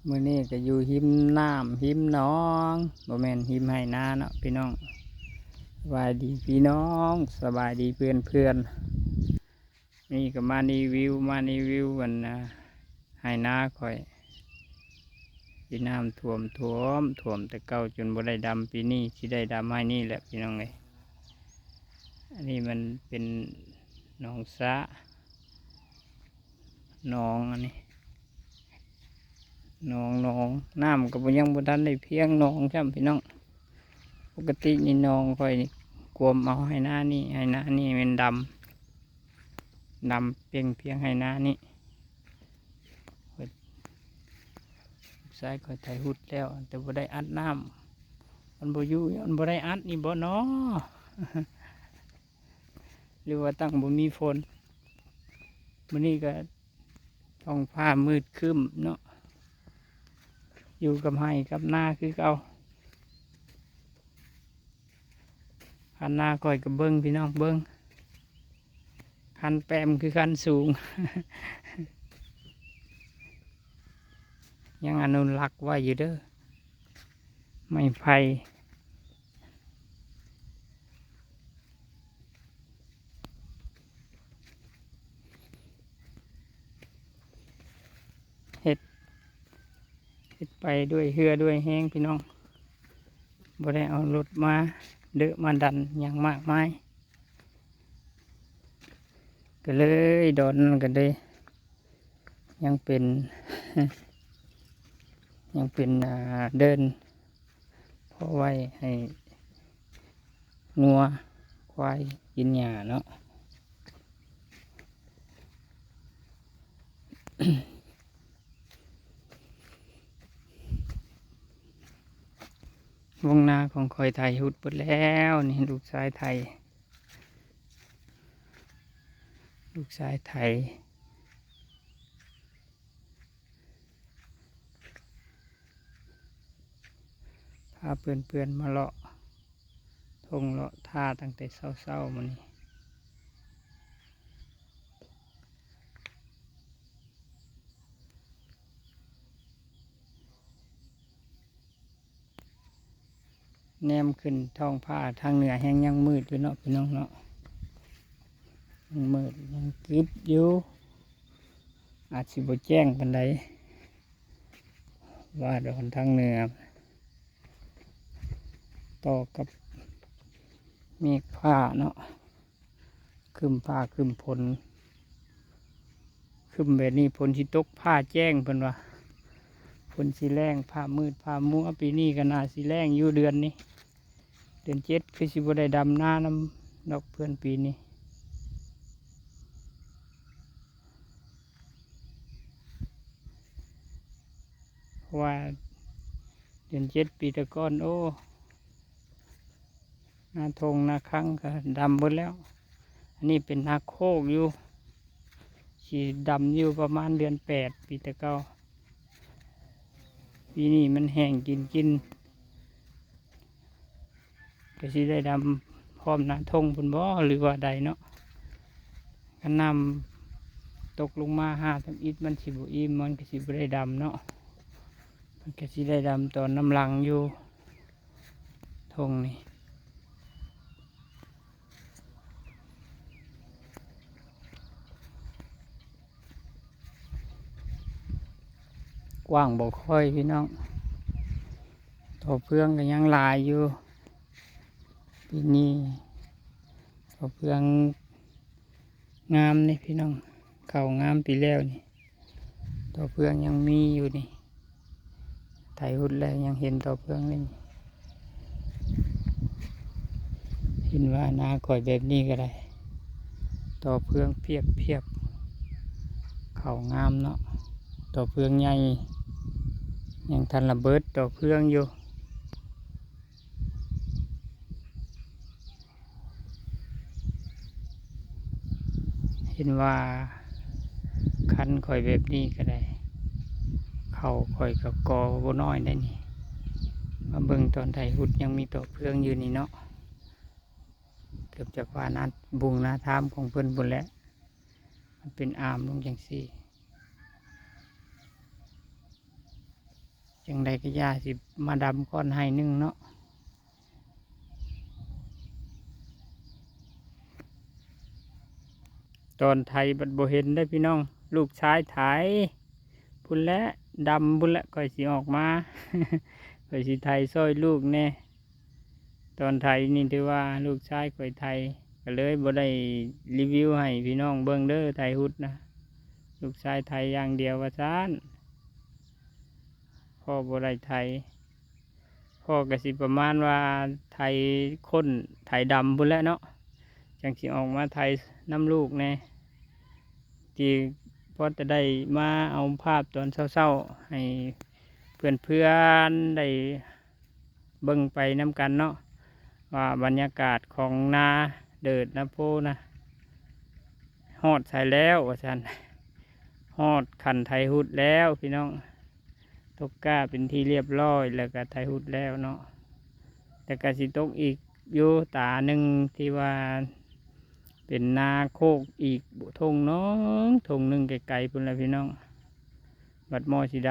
มื้อนี้ก็อยู่หิมน้ำหิมหนองบ่แม่นหิมไห้นาเนาะพี่น้องสบายดีพี่น้องสบายดีเพื่อนนี่ก็มารีวิวกันนะไห้นาค่อยที่น้ำท่วมแต่เก่าจนบ่ได้ดำปีนี้สิได้ดำให้นี่แหละพี่น้องเอ้ยอันนี้มันเป็นหนองสระหนองอันนี้หนองน้ำก็บ่ยังบ่ทันได้เพียงหนองใช่ไหมพี่น้องปกตินี่หนองค่อยนี่กวมเอาให้หน้านี่เป็นดำเพียงให้หน้านี่สายค่อยไถหุดแล้วแต่บ่ได้อัดน้ำมันบ่อยู่มันบ่ได้อัดนี่บ่เนาะ หรือว่าตั้งบ่มีฝนมื้อนี้ก็ท้องฟ้ามืดครึ้มเนาะอยู่กับไห้กับหน้าคือเก่าคันหน้าก่อยกับเบิ้งพี่น้องเบิ้งคันแปมคือคันสูง ยังอนุรักษ์ไว้อยู่เด้อไม่ไผ่เฮ็ดไปด้วยเหือด้วยแห้งพี่น้องบ่ได้เอารถมาเดอะมาดันอย่างมากมายก็เลยดอนกันเลยยังเป็น ยังเป็นเดินเพราะไว้ให้งัวควายกินหญ้าเนาะ วงนาของคอยไทยหุดหมดแล้วนี่ลูกชายไทยพาเพื่อนมาเลาะทงเลาะท่าตั้งแต่เช้ามานี่แนมขึ้นท้องผ้าทางเหนือแห้งยังมืดอยู่เนาะพี่น้องเนาะยังมืดยังกริบอยู่อาจสิบ่แจ้งปานใดว่าดอนทางเหนือต่อกับเมฆผ้าเนาะคืมผ้าคืมฝนคืมแบบนี้ฝนสิตกผ้าแจ้งเพิ่นว่าฝนสิแรงผ้ามืดผ้ามัวปีนี้ก็น่าสิแรงอยู่เดือนนี้เดือน7คือสิบ่ได้ดำหน้าน้ำดอกเพื่อนปีนี้ว่าเดือน7ปีตะก้อนโอ้นาทงนาคังก็ดำหมดแล้วอันนี้เป็นนาโคกอยู่สีดำอยู่ประมาณเดือน8ปีตะเก้าปีนี้มันแห้งกินก็สิได้ดำพร้อมนาทงพุ่นบ่หรือว่าใดเนาะก็นำตกลงมาทำอิฐมันสิบ่อิ่มมันก็สิบ่ได้ดำเนาะมันก็สิได้ดำตอนน้ำลังอยู่ทงนี่กว้างบ่ค่อยพี่น้องต่อเพื่องก็ยังลายอยู่ปีนี้ต่อเพื่องงามนี่พี่น้องเข่างามปีแล้วนี่ต่อเพื่องยังมีอยู่นี่ไถหุดแล้วยังเห็นต่อเพื่องนี่เห็นว่านาก่อยแบบนี้ก็ได้ต่อเพื่องเพียบเข่างามเนาะต่อเพื่องใหญ่ยังทันระเบิดต่อเพื่องอยู่เห็นว่าคันข่อยแบบนี้ก็ได้เข่าข่อยกับกอบ่น้อยได้นี่มาเบิ่งตอนไถหุดยังมีต่อเพื่องอยู่นี่เนาะเกือบจะว่านาบุงนาทามของเพิ่นบุญแล้วมันเป็นอามลงจังซี่ จังใดก็ย่าสิมาดำก้อนให้หนึงเนาะตอนไทยบัดบ่เห็นได้อพี่น้องลูกชายไถพุ่นและดำพุ่นและก่อยสิออกมา ก่อยสิไทยซอยลูกแน่ตอนไทยนี่ถือว่าลูกชายก่อยไทยก็เลยบ่ได้รีวิวให้พี่น้องเบิ่งเด้อไทยฮุดนะลูกชายไทยอย่างเดียวว่าซานพ่อบ่ได้ไทยพ่อก็สิประมาณว่าไทยคนไทยดำพุ่นแหล้วเนาะจังสิออกมาไทยน้ำลูกแน่ที่พอจะได้มาเอาภาพตอนเศร้าๆให้เพื่อนๆได้เบิ่งไปน้ำกันเนาะว่าบรรยากาศของนาเดิดนะโพนะฮอดใส่แล้วว่าซั่นฮอดขันไทยฮุดแล้วพี่น้องตกก้าเป็นที่เรียบร้อยแล้วก็ไทยฮุดแล้วเนาะแต่ก็สิตกอีกอยู่ตาหนึ่งที่ว่าเป็นนาโคกอีกทงน้องทงหนึ่งไกลๆพุ่นละพี่น้องบัดหม้อสีด